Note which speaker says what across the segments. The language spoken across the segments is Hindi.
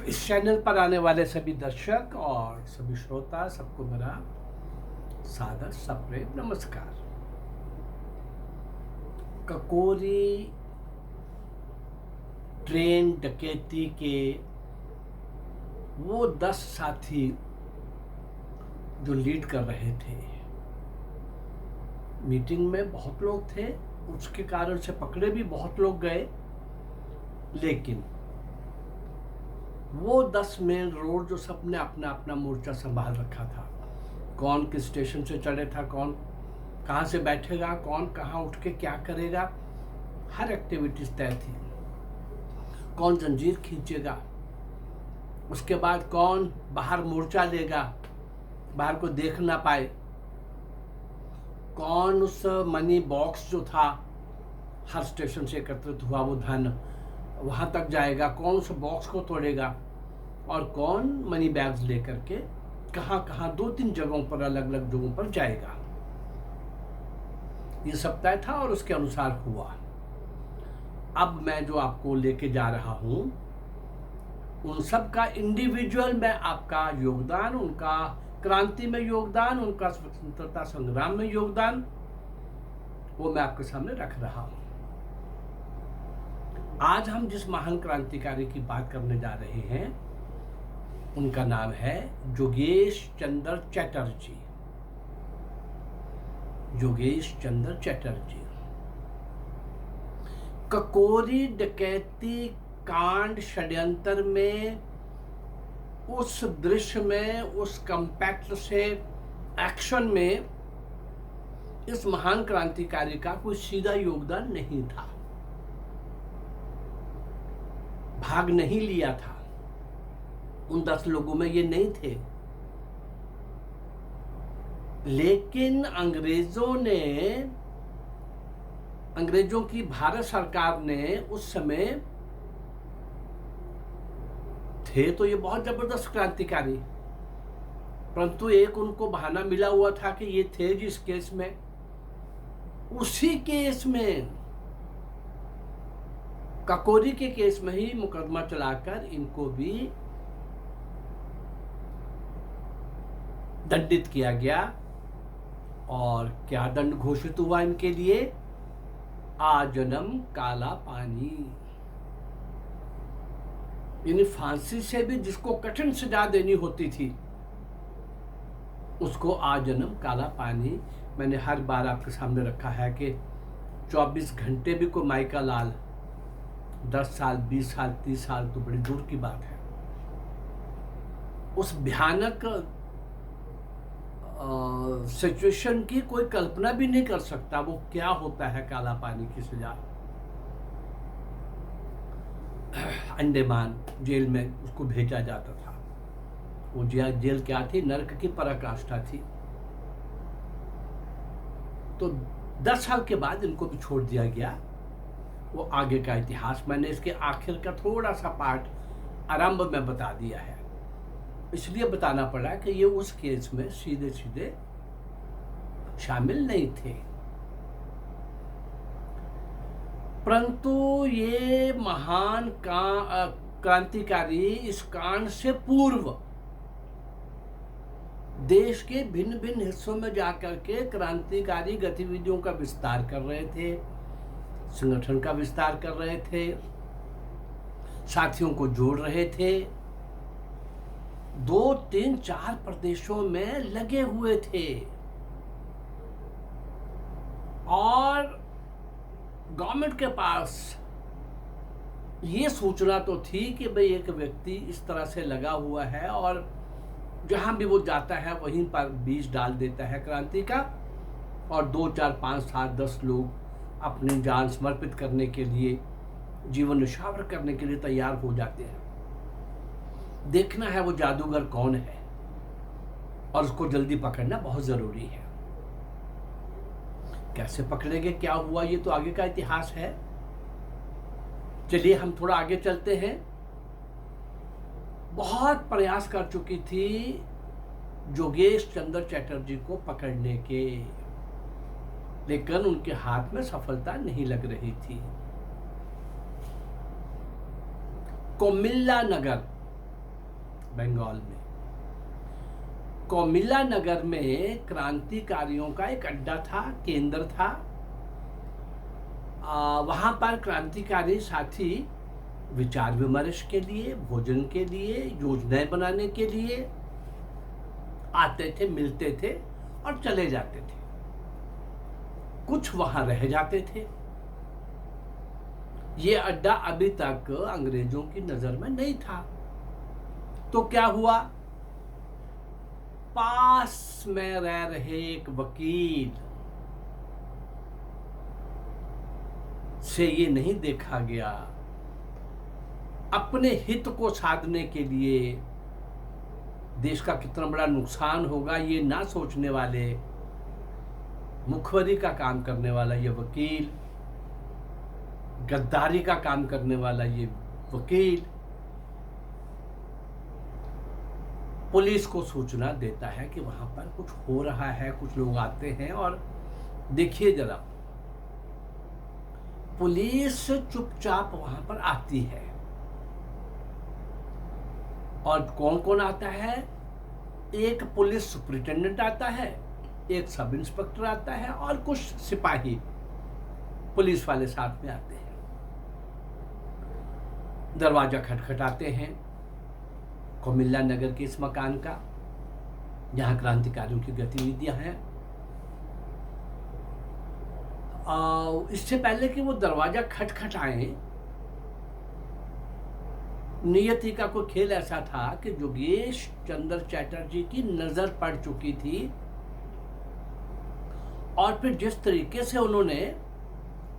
Speaker 1: इस चैनल पर आने वाले सभी दर्शक और सभी श्रोता सबको मेरा सादर सप्रेम नमस्कार। ककोरी ट्रेन डकैती के वो 10 साथी जो लीड कर रहे थे, मीटिंग में बहुत लोग थे, उसके कारण से पकड़े भी बहुत लोग गए, लेकिन वो 10 मेन रोड जो सबने अपना अपना मोर्चा संभाल रखा था। कौन किस स्टेशन से चढ़े था, कौन कहाँ से बैठेगा, कौन कहाँ उठ के क्या करेगा, हर एक्टिविटीज तय थी। कौन जंजीर खींचेगा, उसके बाद कौन बाहर मोर्चा लेगा, बाहर को देख ना पाए, कौन उस मनी बॉक्स जो था हर स्टेशन से एकत्रित हुआ वो धन वहां तक जाएगा, कौन उस बॉक्स को तोड़ेगा, और कौन मनी बैग्स लेकर के कहाँ कहाँ 2-3 जगहों पर, अलग अलग जगहों पर जाएगा। ये सब तय था और उसके अनुसार हुआ। अब मैं जो आपको लेके जा रहा हूं, उन सब का इंडिविजुअल में आपका योगदान, उनका क्रांति में योगदान, उनका स्वतंत्रता संग्राम में योगदान, वो मैं आपके सामने रख रहा हूं। आज हम जिस महान क्रांतिकारी की बात करने जा रहे हैं, उनका नाम है योगेश चंद्र चटर्जी। योगेश चंद्र चटर्जी। ककोरी डकैती कांड षड्यंत्र में, उस दृश्य में, उस कंपैक्ट से एक्शन में इस महान क्रांतिकारी का कोई सीधा योगदान नहीं था, भाग नहीं लिया था। उन 10 लोगों में ये नहीं थे, लेकिन अंग्रेजों की भारत सरकार ने उस समय थे तो ये बहुत जबरदस्त क्रांतिकारी, परंतु एक उनको बहाना मिला हुआ था कि ये थे जिस केस में, उसी केस में, ककोरी के केस में ही मुकदमा चलाकर इनको भी दंडित किया गया। और क्या दंड घोषित हुआ इनके लिए? आजन्म काला पानी। यानी फांसी से भी जिसको कठिन सजा देनी होती थी, उसको आजन्म काला पानी। मैंने हर बार आपके सामने रखा है कि 24 घंटे भी कोई माइका लाल 10 साल, 20 साल, 30 साल तो बड़ी दूर की बात है। उस भयानक सिचुएशन की कोई कल्पना भी नहीं कर सकता वो क्या होता है काला पानी की सजा। अंडमान जेल में उसको भेजा जाता था। वो जेल क्या थी? नरक की पराकाष्ठा थी। तो 10 साल के बाद इनको भी छोड़ दिया गया। वो आगे का इतिहास मैंने इसके आखिर का थोड़ा सा पार्ट आरंभ में बता दिया है, इसलिए बताना पड़ा कि ये उस केस में सीधे सीधे शामिल नहीं थे। परंतु ये महान क्रांतिकारी इस कांड से पूर्व देश के भिन्न भिन्न हिस्सों में जाकर के क्रांतिकारी गतिविधियों का विस्तार कर रहे थे, संगठन का विस्तार कर रहे थे, साथियों को जोड़ रहे थे। 2, 3, 4 प्रदेशों में लगे हुए थे और गवर्नमेंट के पास ये सूचना तो थी कि भाई एक व्यक्ति इस तरह से लगा हुआ है और जहां भी वो जाता है वहीं पर बीज डाल देता है क्रांति का, और 2, 4, 5, 7, 10 लोग अपनी जान समर्पित करने के लिए, जीवन निछावर करने के लिए तैयार हो जाते हैं। देखना है वो जादूगर कौन है और उसको जल्दी पकड़ना बहुत जरूरी है। कैसे पकड़ेंगे, क्या हुआ, ये तो आगे का इतिहास है। चलिए हम थोड़ा आगे चलते हैं। बहुत प्रयास कर चुकी थी योगेश चंद्र चटर्जी को पकड़ने के, लेकिन उनके हाथ में सफलता नहीं लग रही थी। कोमिल्ला नगर बंगाल में। कोमिला नगर में क्रांतिकारियों का एक अड्डा था, केंद्र था। वहाँ पर क्रांतिकारी साथी विचार विमर्श के लिए, भोजन के लिए, योजनाएं बनाने के लिए आते थे, मिलते थे और चले जाते थे। कुछ वहाँ रह जाते थे। ये अड्डा अभी तक अंग्रेजों की नजर में नहीं था। तो क्या हुआ, पास में रह रहे एक वकील से ये नहीं देखा गया, अपने हित को साधने के लिए देश का कितना बड़ा नुकसान होगा ये ना सोचने वाले, मुखबरी का काम करने वाला ये वकील, गद्दारी का काम करने वाला ये वकील, पुलिस को सूचना देता है कि वहां पर कुछ हो रहा है, कुछ लोग आते हैं और देखिए जरा। पुलिस चुपचाप वहां पर आती है और कौन कौन आता है, एक पुलिस सुपरिटेंडेंट आता है, एक सब इंस्पेक्टर आता है और कुछ सिपाही पुलिस वाले साथ में आते हैं। दरवाजा खटखटाते हैं कोमिला नगर के इस मकान का जहां क्रांतिकारियों की गतिविधियां हैं। इससे पहले कि वो दरवाजा खटखटाएं, नियति का कोई खेल ऐसा था कि योगेश चंद्र चैटर्जी की नजर पड़ चुकी थी और फिर जिस तरीके से उन्होंने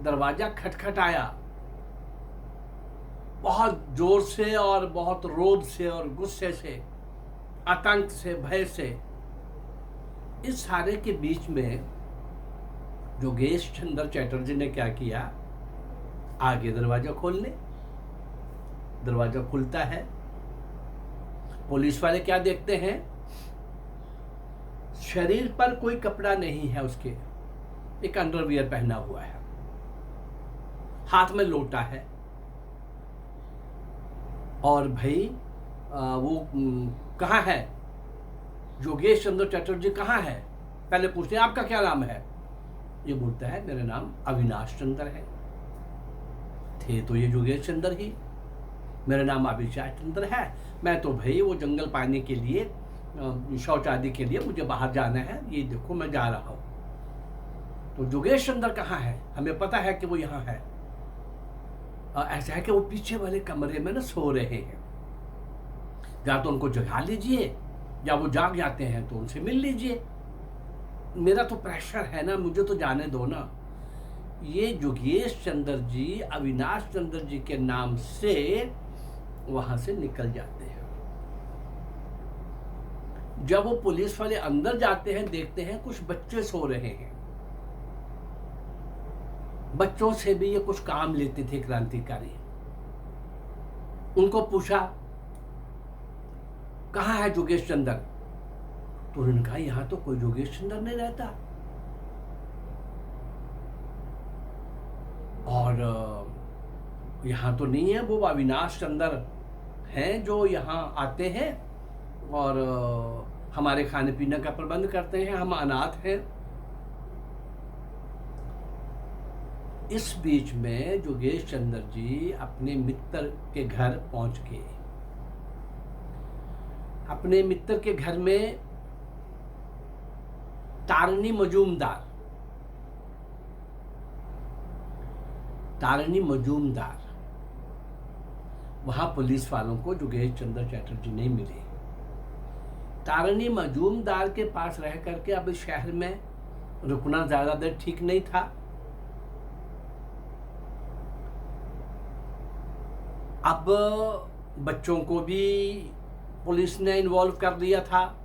Speaker 1: दरवाजा खटखटाया, बहुत जोर से और बहुत रोब से और गुस्से से, आतंक से, भय से, इस सारे के बीच में योगेश चंद्र चैटर्जी ने क्या किया, आगे दरवाजा खोलने, दरवाजा खुलता है। पुलिस वाले क्या देखते हैं, शरीर पर कोई कपड़ा नहीं है उसके, एक अंडरवियर पहना हुआ है, हाथ में लोटा है और भाई वो कहाँ है, योगेश चंद्र चैटर्जी कहाँ है, पहले पूछते हैं आपका क्या नाम है। ये बोलता है मेरा नाम अविनाश चंद्र है। थे तो ये योगेश चंद्र ही, मेरा नाम अविनाश चंद्र है, मैं तो भाई वो जंगल पाने के लिए, शौच आदि के लिए मुझे बाहर जाना है, ये देखो मैं जा रहा हूँ। तो योगेश चंद्र कहाँ है, हमें पता है कि वो यहाँ है। ऐसा है कि वो पीछे वाले कमरे में ना सो रहे हैं, या तो उनको जगा लीजिए या वो जाग जाते हैं तो उनसे मिल लीजिए, मेरा तो प्रेशर है ना, मुझे तो जाने दो ना। ये योगेश चंद्र जी अविनाश चंद्र जी के नाम से वहां से निकल जाते हैं। जब वो पुलिस वाले अंदर जाते हैं, देखते हैं कुछ बच्चे सो रहे हैं। बच्चों से भी ये कुछ काम लेते थे क्रांतिकारी। उनको पूछा कहाँ है योगेश चंद्र, तो उन्होंने कहा यहां तो कोई योगेश चंद्र नहीं रहता। और यहाँ तो नहीं है, वो अविनाश चंद्र हैं जो यहाँ आते हैं और हमारे खाने पीने का प्रबंध करते हैं, हम अनाथ हैं। इस बीच में योगेश चंद्र जी अपने मित्र के घर पहुंच गए। अपने मित्र के घर में तारिणी मजूमदार वहां पुलिस वालों को योगेश चंद्र चैटर्जी नहीं मिले। तारिणी मजूमदार के पास रह करके अब शहर में रुकना ज्यादा देर ठीक नहीं था। अब बच्चों को भी पुलिस ने इन्वॉल्व कर दिया था।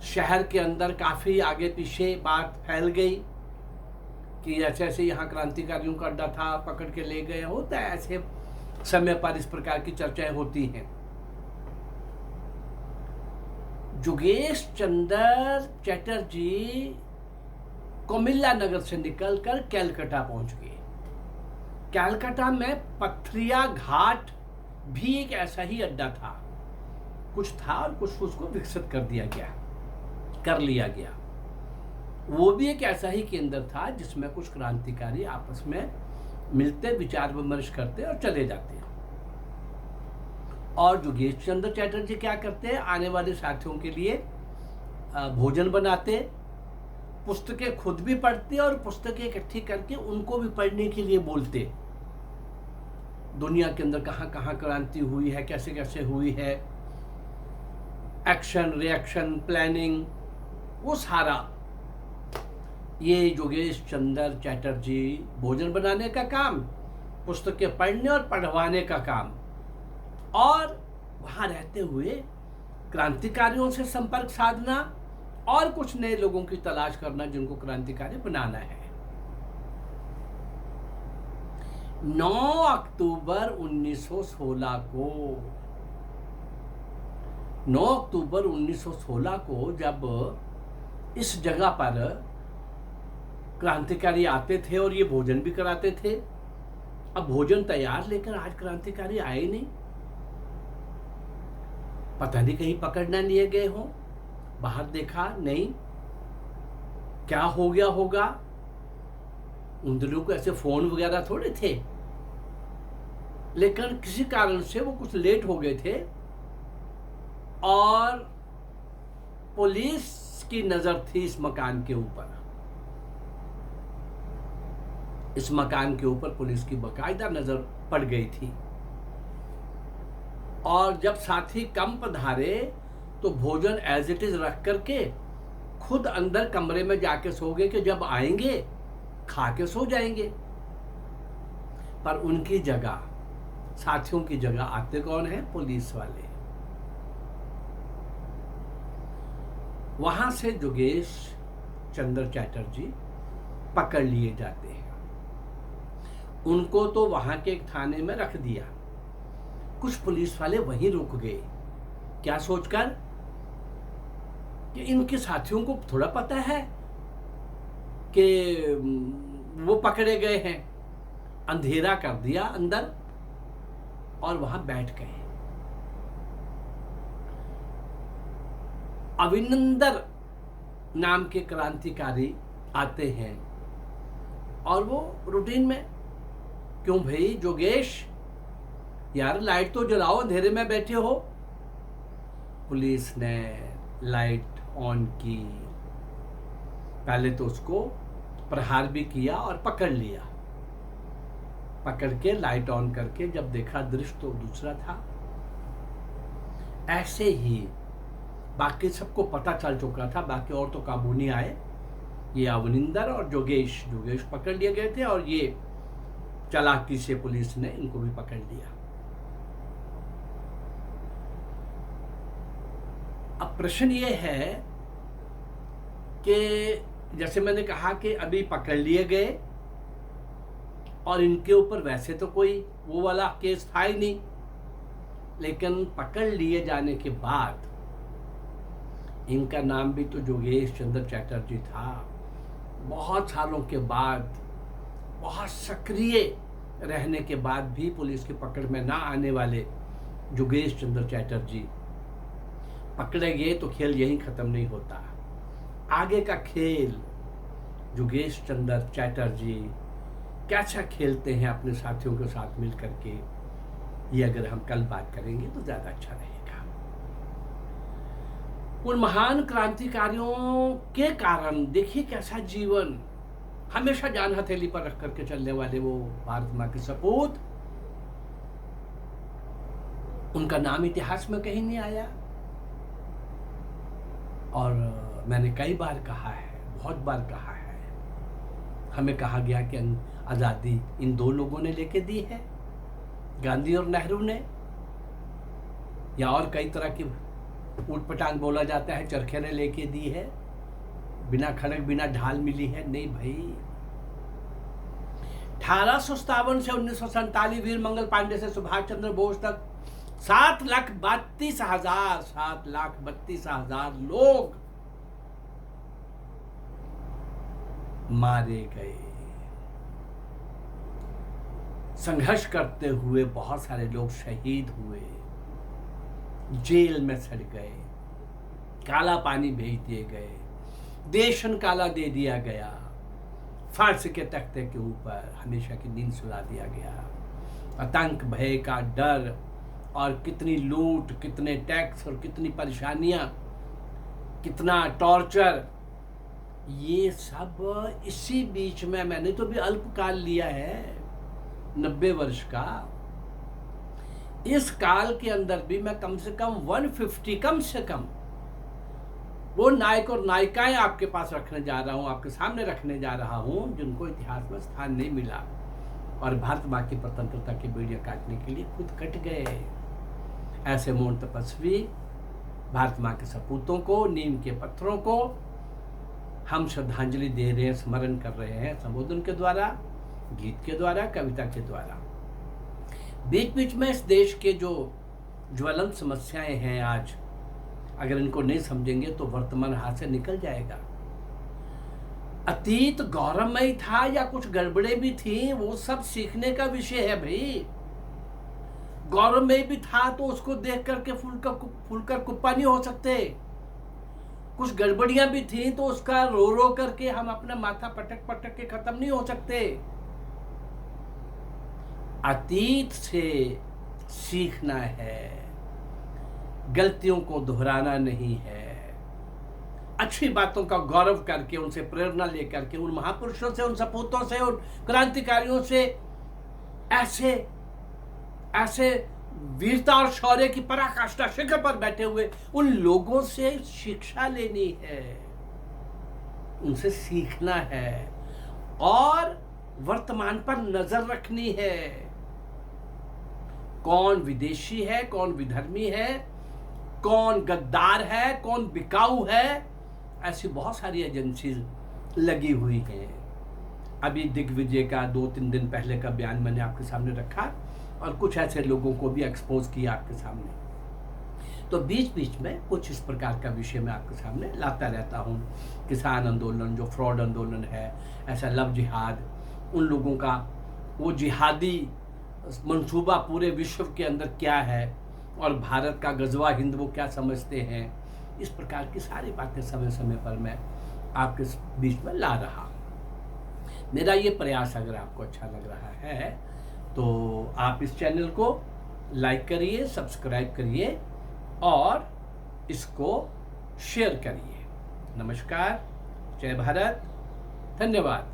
Speaker 1: शहर के अंदर काफी आगे पीछे बात फैल गई कि ऐसे ऐसे यहाँ क्रांतिकारियों का अड्डा था, पकड़ के ले गए। होता है ऐसे समय पर इस प्रकार की चर्चाएं होती हैं। योगेश चंद्र चैटर्जी कोमिला नगर से निकलकर कैलकाटा पहुंच गए। कैलकाटा में पथरिया घाट भी एक ऐसा ही अड्डा था, कुछ था और कुछ उसको विकसित कर लिया गया। वो भी एक ऐसा ही केंद्र था जिसमें कुछ क्रांतिकारी आपस में मिलते, विचार विमर्श करते और चले जाते। और योगेश चंद्र चैटर्जी क्या करते हैं, आने वाले साथियों के लिए भोजन बनाते, पुस्तकें खुद भी पढ़ते और पुस्तकें इकट्ठी करके उनको भी पढ़ने के लिए बोलते। दुनिया के अंदर कहाँ कहाँ क्रांति हुई है, कैसे कैसे हुई है, एक्शन रिएक्शन प्लानिंग, वो सारा ये योगेश चंद्र चैटर्जी भोजन बनाने का काम, पुस्तकें पढ़ने और पढ़वाने का काम, और वहाँ रहते हुए क्रांतिकारियों से संपर्क साधना और कुछ नए लोगों की तलाश करना जिनको क्रांतिकारी बनाना है। 9 अक्टूबर 1916 को 9 अक्टूबर 1916 को जब इस जगह पर क्रांतिकारी आते थे और ये भोजन भी कराते थे, अब भोजन तैयार लेकर आज क्रांतिकारी आए नहीं, पता नहीं कहीं पकड़ ना लिए गए हों, बाहर देखा नहीं, क्या हो गया होगा। उन दिनों को ऐसे फोन वगैरह थोड़े थे, लेकिन किसी कारण से वो कुछ लेट हो गए थे और पुलिस की नजर थी इस मकान के ऊपर। इस मकान के ऊपर पुलिस की बाकायदा नजर पड़ गई थी, और जब साथी कम पधारे तो भोजन एज इट इज रख करके खुद अंदर कमरे में जाके सो गए कि जब आएंगे खा के सो जाएंगे। पर उनकी जगह, साथियों की जगह आते कौन है? पुलिस वाले। वहां से योगेश चंद्र चैटर्जी पकड़ लिए जाते हैं। उनको तो वहां के एक थाने में रख दिया। कुछ पुलिस वाले वहीं रुक गए, क्या सोचकर कि इनके साथियों को थोड़ा पता है कि वो पकड़े गए हैं। अंधेरा कर दिया अंदर और वहां बैठ गए। अविनंदर नाम के क्रांतिकारी आते हैं और वो रूटीन में, क्यों भाई योगेश, यार लाइट तो जलाओ, अंधेरे में बैठे हो। पुलिस ने लाइट ऑन की, पहले तो उसको प्रहार भी किया और पकड़ लिया। पकड़ के लाइट ऑन करके जब देखा दृश्य तो दूसरा था। ऐसे ही बाकी सबको पता चल चुका था, बाकी और तो काबू नहीं आए। ये अवनिंदर और योगेश पकड़ लिए गए थे और ये चालाकी से पुलिस ने इनको भी पकड़ लिया। अब प्रश्न ये है कि जैसे मैंने कहा कि अभी पकड़ लिए गए और इनके ऊपर वैसे तो कोई वो वाला केस था ही नहीं, लेकिन पकड़ लिए जाने के बाद इनका नाम भी तो योगेश चंद्र चैटर्जी था। बहुत सालों के बाद, बहुत सक्रिय रहने के बाद भी पुलिस की पकड़ में ना आने वाले योगेश चंद्र चैटर्जी पकड़े गए तो खेल यहीं खत्म नहीं होता। आगे का खेल योगेश चंद्र चैटर्जी कैसा खेलते हैं अपने साथियों के साथ मिल करके, ये अगर हम कल बात करेंगे तो ज्यादा अच्छा रहेगा। उन महान क्रांतिकारियों के कारण देखिए कैसा जीवन, हमेशा जान हथेली पर रख करके चलने वाले वो भारत माँ के सपूत, उनका नाम इतिहास में कहीं नहीं आया। और मैंने कई बार कहा है, बहुत बार कहा है, हमें कहा गया कि आज़ादी इन दो लोगों ने लेके दी है, गांधी और नेहरू ने, या और कई तरह की ऊटपटांग बोला जाता है चरखे ने लेके दी है, बिना खड़क बिना ढाल मिली है। नहीं भाई, 1857 से 1947 वीर मंगल पांडे से सुभाष चंद्र बोस तक 7,32,000 लोग मारे गए। संघर्ष करते हुए बहुत सारे लोग शहीद हुए, जेल में सड़ गए, काला पानी भेज दिए गए, देशन काला दे दिया गया, फांसी के तख्ते के ऊपर हमेशा की नींद सुला दिया गया, आतंक भय का डर, और कितनी लूट, कितने टैक्स और कितनी परेशानियां, कितना टॉर्चर, ये सब इसी बीच में मैंने तो भी अल्पकाल लिया है 90 वर्ष का। इस काल के अंदर भी मैं कम से कम 150 कम से कम वो नायक और नायिकाएं आपके पास रखने जा रहा हूं, आपके सामने रखने जा रहा हूं, जिनको इतिहास में स्थान नहीं मिला और भारत मां की स्वतंत्रता की बेड़ियां काटने के लिए खुद कट गए। ऐसे मौन तपस्वी भारत मां के सपूतों को, नीम के पत्थरों को हम श्रद्धांजलि दे रहे हैं, स्मरण कर रहे हैं, संबोधन के द्वारा, गीत के द्वारा, कविता के द्वारा। बीच बीच में इस देश के जो ज्वलंत समस्याएं हैं आज, अगर इनको नहीं समझेंगे तो वर्तमान हाथ से निकल जाएगा। अतीत गौरवमय था या कुछ गड़बड़े भी थी, वो सब सीखने का विषय है भाई। गौरवमय भी था तो उसको देख करके फूलकर कुप्पा नहीं हो सकते। कुछ गड़बड़ियां भी थी तो उसका रो रो करके हम अपना माथा पटक पटक के खत्म नहीं हो सकते। अतीत से सीखना है, गलतियों को दोहराना नहीं है। अच्छी बातों का गौरव करके, उनसे प्रेरणा लेकर के, उन महापुरुषों से, उन सपूतों से, उन क्रांतिकारियों से ऐसे ऐसे वीरता और शौर्य की पराकाष्ठा शिखर पर बैठे हुए उन लोगों से शिक्षा लेनी है, उनसे सीखना है और वर्तमान पर नजर रखनी है। कौन विदेशी है, कौन विधर्मी है, कौन गद्दार है, कौन बिकाऊ है, ऐसी बहुत सारी एजेंसीज लगी हुई हैं। अभी दिग्विजय का 2-3 दिन पहले का बयान मैंने आपके सामने रखा और कुछ ऐसे लोगों को भी एक्सपोज किया आपके सामने। तो बीच बीच में कुछ इस प्रकार का विषय मैं आपके सामने लाता रहता हूँ। किसान आंदोलन, जो फ्रॉड आंदोलन है, ऐसा लव जिहाद, उन लोगों का वो जिहादी मंसूबा पूरे विश्व के अंदर क्या है और भारत का गजवा हिंद वो क्या समझते हैं, इस प्रकार की सारी बातें समय समय पर मैं आपके बीच में ला रहा। मेरा ये प्रयास अगर आपको अच्छा लग रहा है तो आप इस चैनल को लाइक करिए, सब्सक्राइब करिए और इसको शेयर करिए। नमस्कार, जय भारत, धन्यवाद।